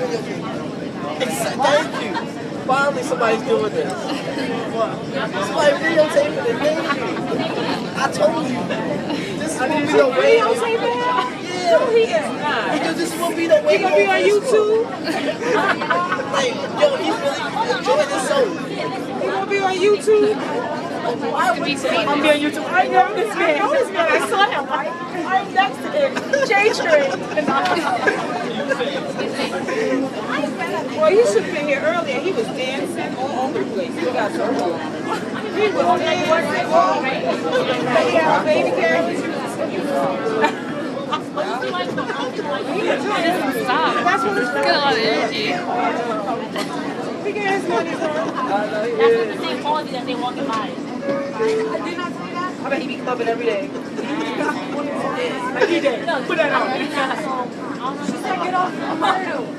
Thank you. Finally, somebody's doing this. Somebody videotaping it. Thank you. I told you. This will be the way. Yeah. No, he is not. Because this will be the way. He gonna be on YouTube? Like, yo, he's really enjoying this show. He gonna be on YouTube? I'm be on YouTube. I know this man. I saw him. I'm next to him. J-Train. Well, he should have been here earlier. He was dancing all over the place. He got so cool. He was dancing all over. He had a baby carriage. That's what it's Get a lot of energy. He gets his money from. That's what the same quality that they walk by. I bet he be clubbing every day. Like he did. Put that on. She said, get off the murder.